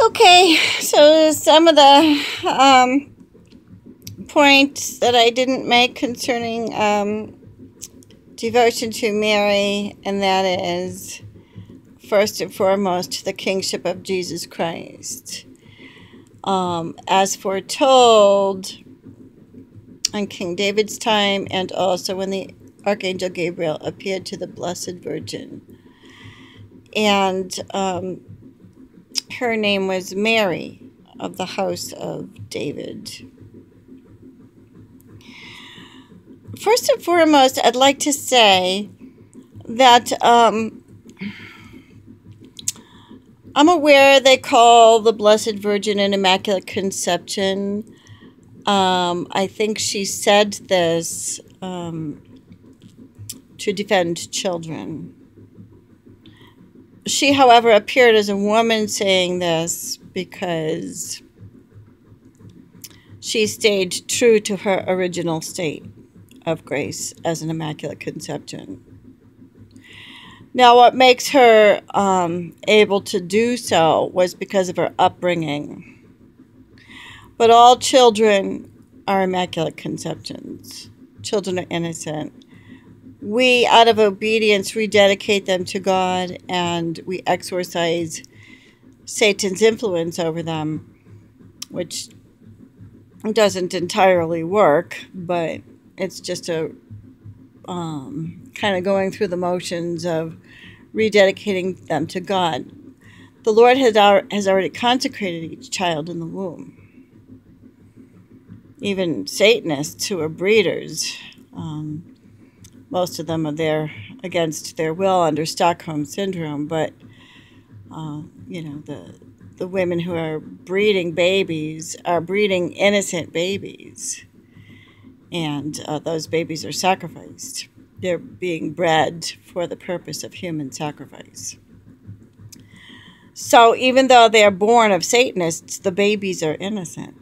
Okay, so some of the points that I didn't make concerning devotion to Mary, and that is, first and foremost, the kingship of Jesus Christ. As foretold in King David's time, and also when the Archangel Gabriel appeared to the Blessed Virgin. And her name was Mary, of the house of David. First and foremost, I'd like to say that I'm aware they call the Blessed Virgin an Immaculate Conception. I think she said this to defend children. She, however, appeared as a woman saying this because she stayed true to her original state of grace as an Immaculate Conception. Now, what makes her able to do so was because of her upbringing. But all children are Immaculate Conceptions. Children are innocent. We, out of obedience, rededicate them to God, and we exorcise Satan's influence over them, which doesn't entirely work, but it's just a kind of going through the motions of rededicating them to God. The Lord has already consecrated each child in the womb. Even Satanists who are breeders, most of them are there against their will under Stockholm Syndrome, but the women who are breeding babies are breeding innocent babies, and those babies are sacrificed. They're being bred for the purpose of human sacrifice. So even though they're born of Satanists, the babies are innocent.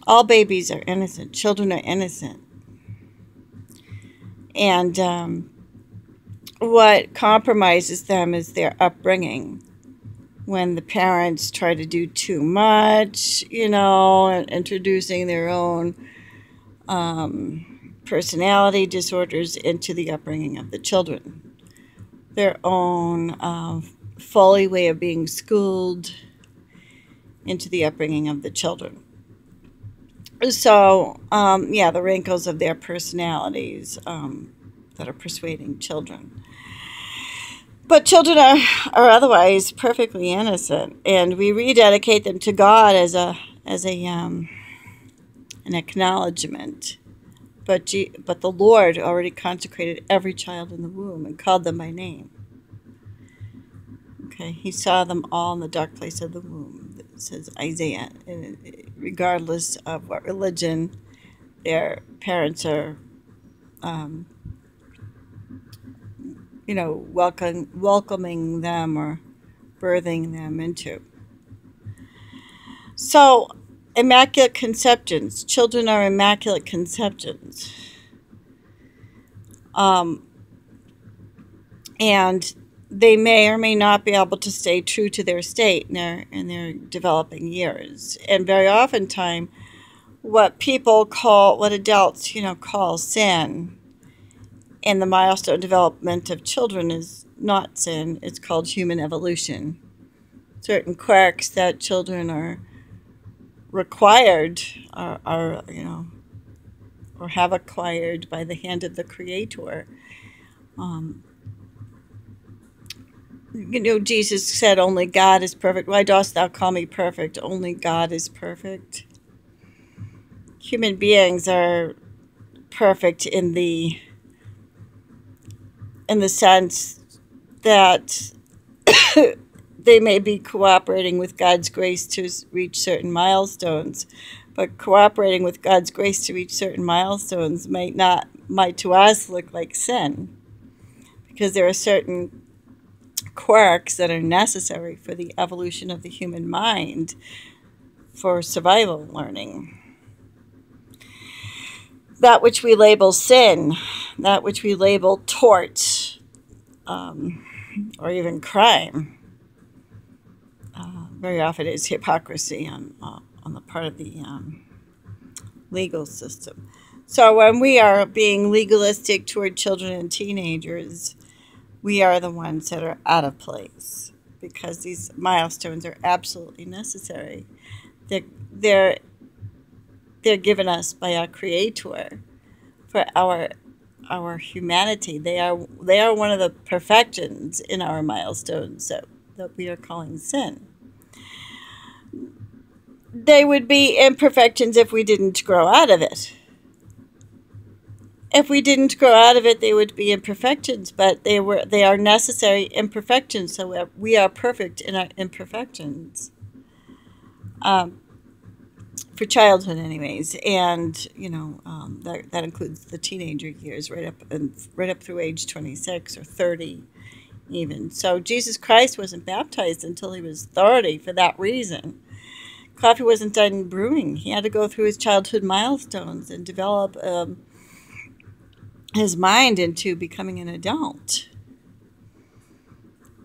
All babies are innocent. Children are innocent. And what compromises them is their upbringing. When the parents try to do too much, introducing their own personality disorders into the upbringing of the children. Their own folly way of being schooled into the upbringing of the children. So, the wrinkles of their personalities that are persuading children. But children are otherwise perfectly innocent, and we rededicate them to God as an acknowledgement. But the Lord already consecrated every child in the womb and called them by name. Okay, He saw them all in the dark place of the womb, says Isaiah. And regardless of what religion their parents are, welcoming them or birthing them into. So, Immaculate Conceptions. Children are Immaculate Conceptions. And they may or may not be able to stay true to their state in their developing years. And very oftentimes, what adults, call sin in the milestone development of children is not sin. It's called human evolution. Certain quirks that children are required or have acquired by the hand of the Creator. Jesus said, only God is perfect. Why dost thou call me perfect? Only God is perfect. Human beings are perfect in the sense that they may be cooperating with God's grace to reach certain milestones, but cooperating with God's grace to reach certain milestones might to us look like sin, because there are certain quirks that are necessary for the evolution of the human mind for survival learning. That which we label sin, that which we label tort, or even crime, very often is hypocrisy on the part of the legal system. So when we are being legalistic toward children and teenagers, we are the ones that are out of place, because these milestones are absolutely necessary. They're given us by our Creator for our humanity. They are one of the perfections in our milestones that we are calling sin. They would be imperfections if we didn't grow out of it. If we didn't grow out of it, they would be imperfections, but they are necessary imperfections, so we are perfect in our imperfections. For childhood anyways, and that includes the teenager years, right up through age 26 or 30 even. So Jesus Christ wasn't baptized until he was 30 for that reason. Coffee wasn't done brewing. He had to go through his childhood milestones and develop his mind into becoming an adult.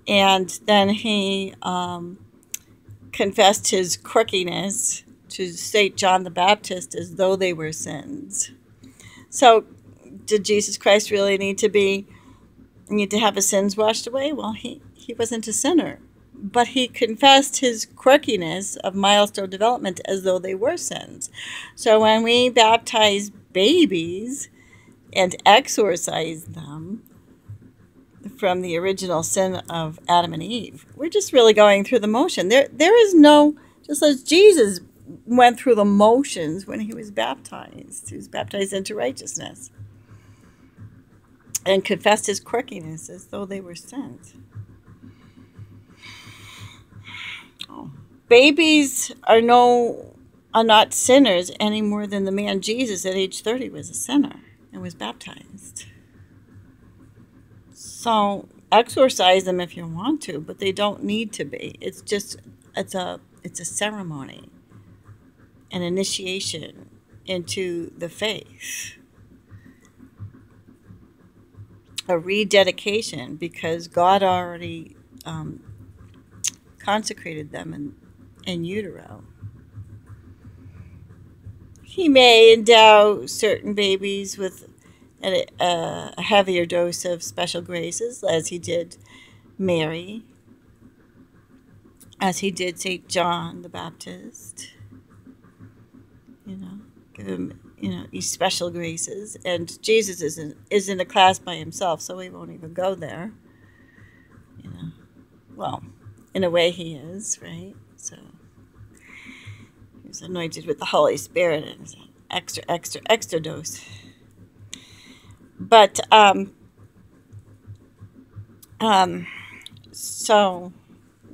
And then he confessed his quirkiness to St. John the Baptist as though they were sins. So did Jesus Christ really need to have his sins washed away? Well, he wasn't a sinner, but he confessed his quirkiness of milestone development as though they were sins. So when we baptize babies and exorcise them from the original sin of Adam and Eve, we're just really going through the motion. There is no, just as Jesus went through the motions when he was baptized. He was baptized into righteousness and confessed his quirkiness as though they were sins. Babies are not sinners any more than the man Jesus at age 30 was a sinner and was baptized. So exorcise them if you want to, but they don't need to be. It's a ceremony, an initiation into the faith, a rededication, because God already consecrated them in utero. He may endow certain babies with a heavier dose of special graces, as he did Mary, as he did St. John the Baptist. Give him, these special graces. And Jesus is in a class by himself, so we won't even go there. Well, in a way he is, right? So he was anointed with the Holy Spirit, and it's an extra dose. But so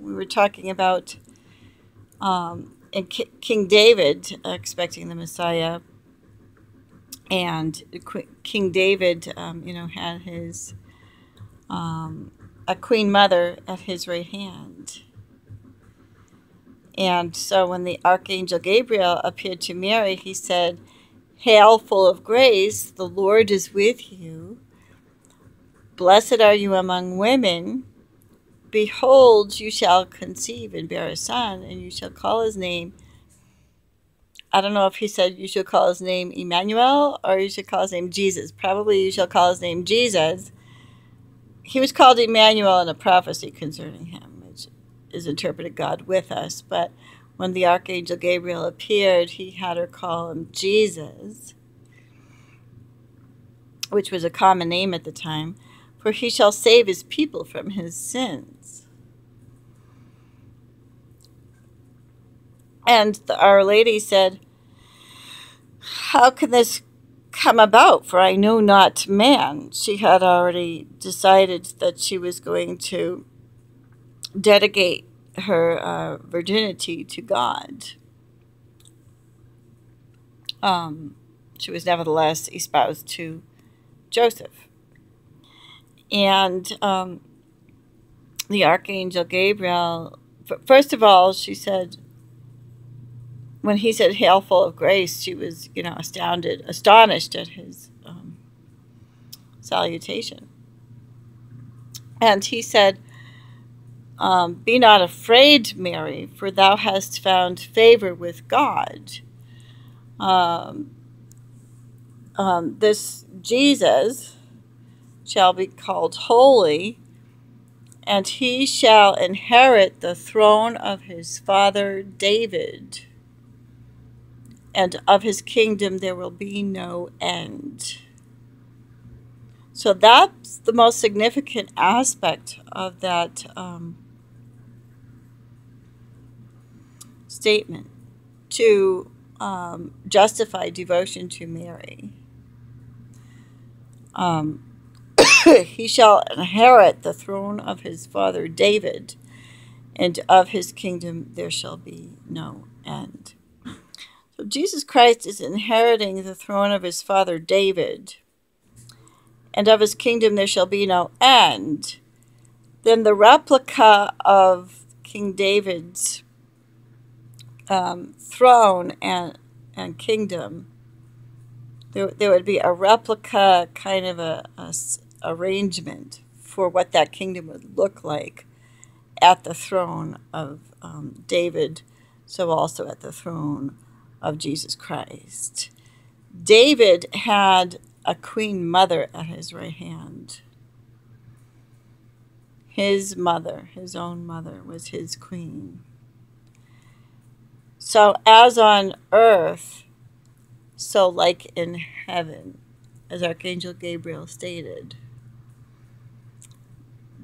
we were talking about and King David expecting the Messiah, and King David, had his a queen mother at his right hand. And so when the Archangel Gabriel appeared to Mary, he said, "Hail, full of grace, the Lord is with you. Blessed are you among women. Behold, you shall conceive and bear a son, and you shall call his name," I don't know if he said you should call his name Emmanuel or you should call his name Jesus. Probably you shall call his name Jesus. He was called Emmanuel in a prophecy concerning him, which is interpreted God with us. But when the Archangel Gabriel appeared, he had her call him Jesus, which was a common name at the time, for he shall save his people from his sins. And Our Lady said, "How can this come about? For I know not man." She had already decided that she was going to dedicate her virginity to God. She was nevertheless espoused to Joseph. And the Archangel Gabriel, first of all, she said, when he said, "Hail, full of grace," she was, astonished at his salutation. And he said, Be not afraid, Mary, for thou hast found favor with God. This Jesus shall be called holy, and he shall inherit the throne of his father David, and of his kingdom there will be no end. So that's the most significant aspect of that statement, to justify devotion to Mary. He shall inherit the throne of his father David, and of his kingdom there shall be no end. So Jesus Christ is inheriting the throne of his father David, and of his kingdom there shall be no end. Then the replica of King David's throne and kingdom, there would be a replica kind of a arrangement for what that kingdom would look like at the throne of David, so also at the throne of Jesus Christ. David had a queen mother at his right hand. His mother, his own mother, was his queen. So as on earth, so like in heaven, as Archangel Gabriel stated,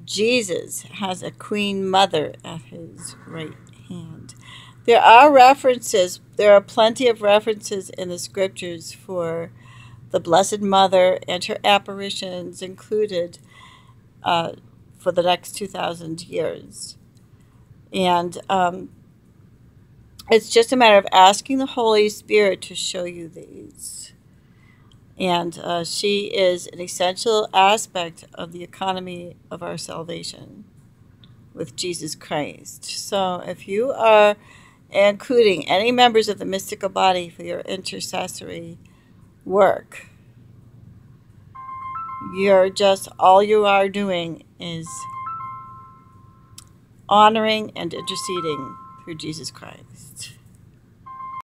Jesus has a queen mother at his right hand. There are references, there are plenty of references in the scriptures for the Blessed Mother and her apparitions included for the next 2,000 years. And it's just a matter of asking the Holy Spirit to show you these. And she is an essential aspect of the economy of our salvation with Jesus Christ. So if you are including any members of the mystical body for your intercessory work, all you are doing is honoring and interceding through Jesus Christ.